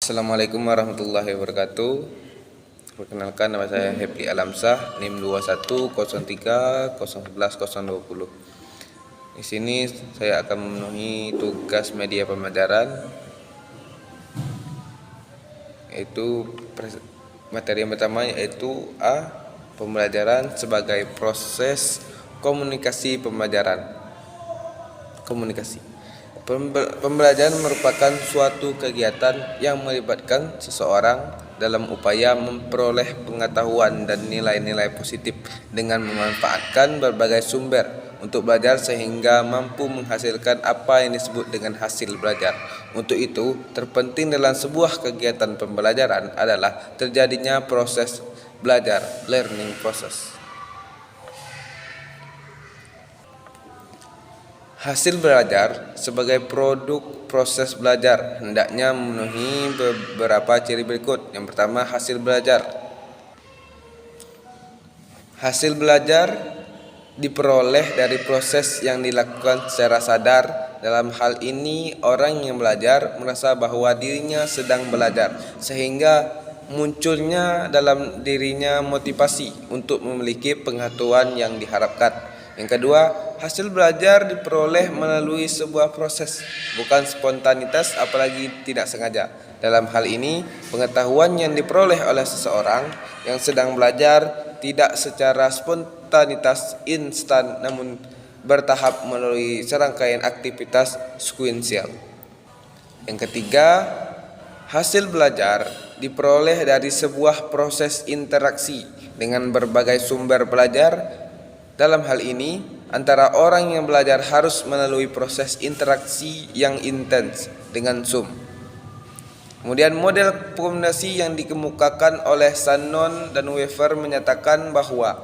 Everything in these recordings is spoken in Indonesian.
Assalamualaikum warahmatullahi wabarakatuh. Perkenalkan, nama saya Hepli Alamsah, NIM 2103011020. Di sini saya akan memenuhi tugas media pembelajaran, yaitu materi yang pertama, yaitu A. Pembelajaran sebagai proses komunikasi pembelajaran. Komunikasi. Pembelajaran merupakan suatu kegiatan yang melibatkan seseorang dalam upaya memperoleh pengetahuan dan nilai-nilai positif dengan memanfaatkan berbagai sumber untuk belajar sehingga mampu menghasilkan apa yang disebut dengan hasil belajar. Untuk itu, terpenting dalam sebuah kegiatan pembelajaran adalah terjadinya proses belajar, learning process. Hasil belajar sebagai produk proses belajar hendaknya memenuhi beberapa ciri berikut. Yang pertama, hasil belajar. Hasil belajar diperoleh dari proses yang dilakukan secara sadar. Dalam hal ini, orang yang belajar merasa bahwa dirinya sedang belajar, sehingga munculnya dalam dirinya motivasi untuk memiliki pengetahuan yang diharapkan. Yang kedua, hasil belajar diperoleh melalui sebuah proses, bukan spontanitas apalagi tidak sengaja. Dalam hal ini, pengetahuan yang diperoleh oleh seseorang yang sedang belajar tidak secara spontanitas instan, namun bertahap melalui serangkaian aktivitas sekuensial. Yang ketiga, hasil belajar diperoleh dari sebuah proses interaksi dengan berbagai sumber belajar. Dalam hal ini, antara orang yang belajar harus melalui proses interaksi yang intens dengan Zoom. Kemudian model komunikasi yang dikemukakan oleh Shannon dan Weaver menyatakan bahwa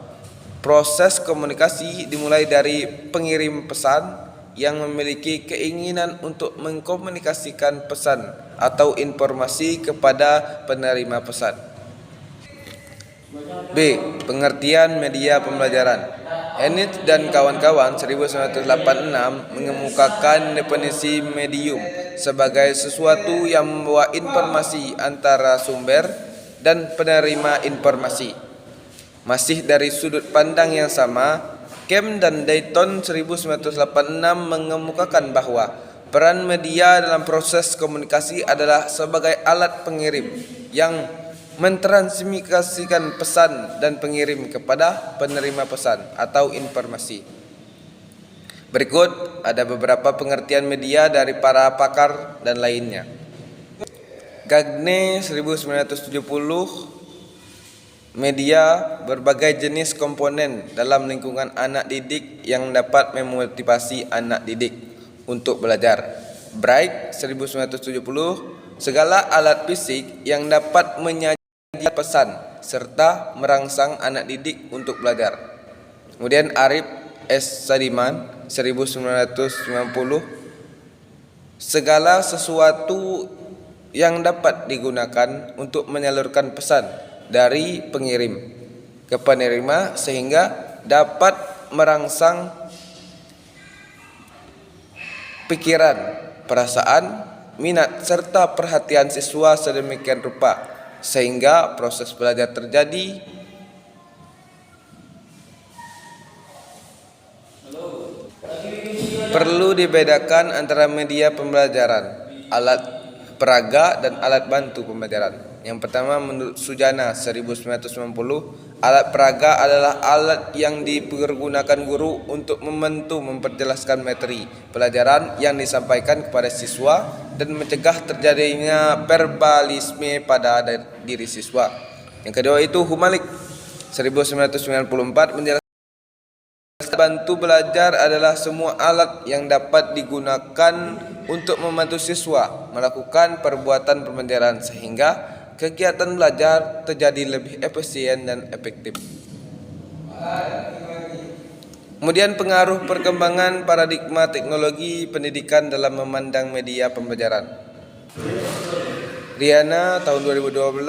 proses komunikasi dimulai dari pengirim pesan yang memiliki keinginan untuk mengkomunikasikan pesan atau informasi kepada penerima pesan. B. Pengertian media pembelajaran. Enid dan kawan-kawan 1986 mengemukakan definisi medium sebagai sesuatu yang membawa informasi antara sumber dan penerima informasi. Masih dari sudut pandang yang sama, Kemp dan Dayton 1986 mengemukakan bahwa peran media dalam proses komunikasi adalah sebagai alat pengirim yang mentransmisikan pesan dan pengirim kepada penerima pesan atau informasi. Berikut ada beberapa pengertian media dari para pakar dan lainnya. Gagne 1970, media berbagai jenis komponen dalam lingkungan anak didik yang dapat memotivasi anak didik untuk belajar. Bright 1970, segala alat fisik yang dapat menyajikan pesan serta merangsang anak didik untuk belajar. Kemudian Arif S. Sadiman 1990, segala sesuatu yang dapat digunakan untuk menyalurkan pesan dari pengirim ke penerima sehingga dapat merangsang pikiran, perasaan, minat serta perhatian siswa sedemikian rupa sehingga proses belajar terjadi. Perlu dibedakan antara media pembelajaran, alat peraga dan alat bantu pembelajaran. Yang pertama, menurut Sujana 1990, alat peraga adalah alat yang dipergunakan guru untuk memperjelaskan materi pelajaran yang disampaikan kepada siswa dan mencegah terjadinya verbalisme pada diri siswa. Yang kedua itu Humalik 1994 menjelaskan bantu belajar adalah semua alat yang dapat digunakan untuk membantu siswa melakukan perbuatan pembelajaran sehingga kegiatan belajar terjadi lebih efisien dan efektif. Kemudian pengaruh perkembangan paradigma teknologi pendidikan dalam memandang media pembelajaran. Riana tahun 2012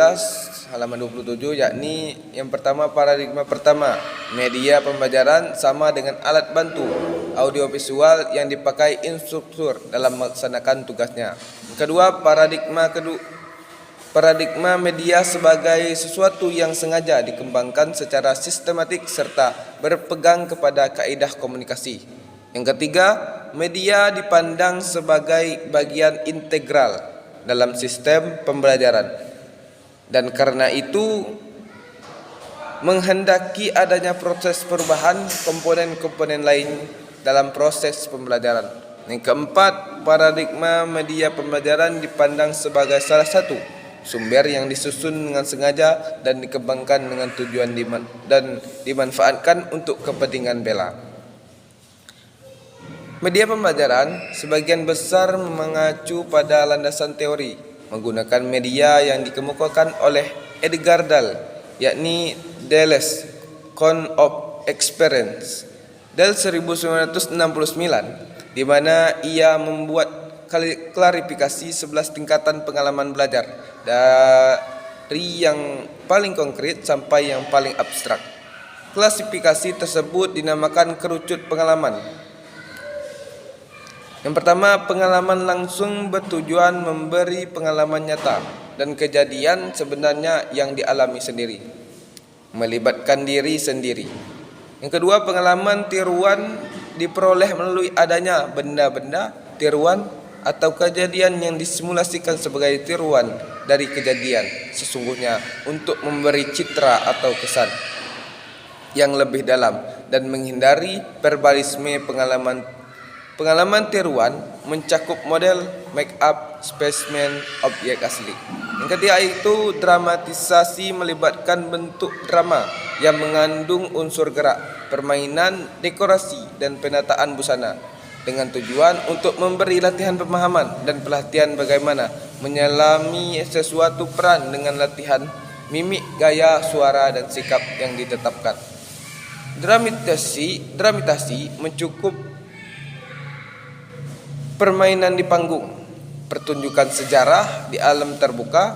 halaman 27, yakni yang pertama, paradigma pertama, media pembelajaran sama dengan alat bantu audiovisual yang dipakai instruktur dalam melaksanakan tugasnya. Kedua, paradigma kedua Paradigma media sebagai sesuatu yang sengaja dikembangkan secara sistematik serta berpegang kepada kaidah komunikasi. Yang ketiga, media dipandang sebagai bagian integral dalam sistem pembelajaran. Dan karena itu menghendaki adanya proses perubahan komponen-komponen lain dalam proses pembelajaran. Yang keempat, paradigma media pembelajaran dipandang sebagai salah satu sumber yang disusun dengan sengaja dan dikembangkan dengan tujuan dan dimanfaatkan untuk kepentingan bela. Media pembelajaran sebagian besar mengacu pada landasan teori menggunakan media yang dikemukakan oleh Edgar Dale, yakni Dale's Count of Experience Dale 1969, di mana ia membuat klarifikasi 11 tingkatan pengalaman belajar dari yang paling konkret sampai yang paling abstrak. Klasifikasi tersebut dinamakan kerucut pengalaman. Yang pertama, pengalaman langsung bertujuan memberi pengalaman nyata dan kejadian sebenarnya yang dialami sendiri, melibatkan diri sendiri. Yang kedua, pengalaman tiruan diperoleh melalui adanya benda-benda tiruan atau kejadian yang disimulasikan sebagai tiruan dari kejadian sesungguhnya untuk memberi citra atau kesan yang lebih dalam dan menghindari verbalisme pengalaman. Pengalaman tiruan mencakup model, make up, spesimen, objek asli. Yang ketiga itu dramatisasi, melibatkan bentuk drama yang mengandung unsur gerak, permainan, dekorasi, dan penataan busana dengan tujuan untuk memberi latihan pemahaman dan pelatihan bagaimana menyelami sesuatu peran dengan latihan mimik, gaya, suara, dan sikap yang ditetapkan. Dramatasi mencukup permainan di panggung, pertunjukan sejarah di alam terbuka,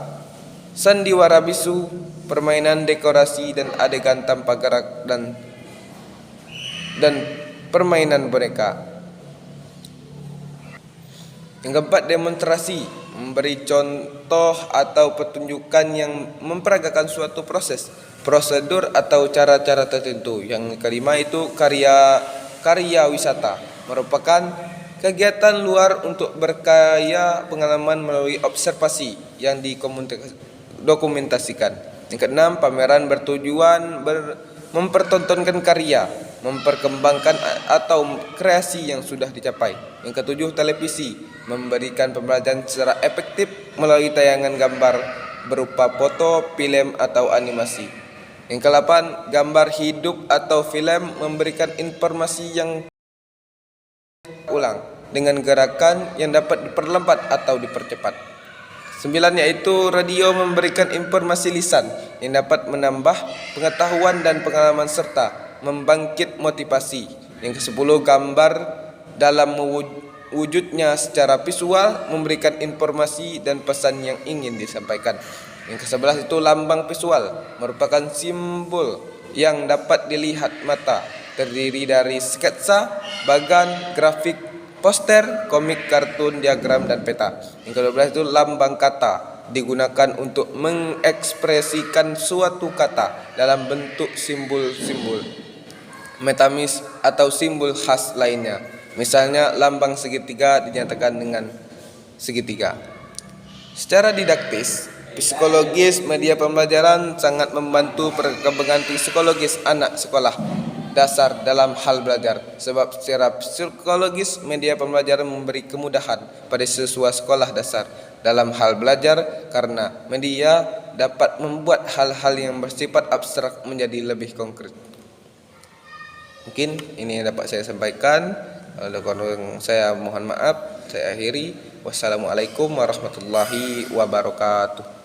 sandiwara bisu, permainan dekorasi dan adegan tanpa gerak dan permainan boneka. Yang keempat, demonstrasi, memberi contoh atau pertunjukan yang memperagakan suatu proses, prosedur atau cara-cara tertentu. Yang kelima itu karya wisata, merupakan kegiatan luar untuk berkaya pengalaman melalui observasi yang dokumentasikan. Yang keenam, pameran bertujuan mempertontonkan karya, memperkembangkan atau kreasi yang sudah dicapai. Yang ketujuh, televisi, memberikan pembelajaran secara efektif melalui tayangan gambar berupa foto, film, atau animasi. Yang kedelapan, gambar hidup atau film memberikan informasi yang ulang dengan gerakan yang dapat diperlambat atau dipercepat. 9 yaitu radio, memberikan informasi lisan yang dapat menambah pengetahuan dan pengalaman serta membangkit motivasi. Yang ke-10, gambar dalam wujudnya secara visual memberikan informasi dan pesan yang ingin disampaikan. Yang ke-11 itu lambang visual, merupakan simbol yang dapat dilihat mata, terdiri dari sketsa, bagan, grafik, poster, komik, kartun, diagram, dan peta. Yang ke-12 itu lambang kata, digunakan untuk mengekspresikan suatu kata dalam bentuk simbol-simbol metamis atau simbol khas lainnya. Misalnya lambang segitiga dinyatakan dengan segitiga. Secara didaktis, psikologis media pembelajaran sangat membantu perkembangan psikologis anak sekolah dasar dalam hal belajar. Sebab secara psikologis media pembelajaran memberi kemudahan pada siswa sekolah dasar dalam hal belajar karena media dapat membuat hal-hal yang bersifat abstrak menjadi lebih konkret. Mungkin ini yang dapat saya sampaikan. Kalau kurang saya mohon maaf. Saya akhiri. Wassalamualaikum warahmatullahi wabarakatuh.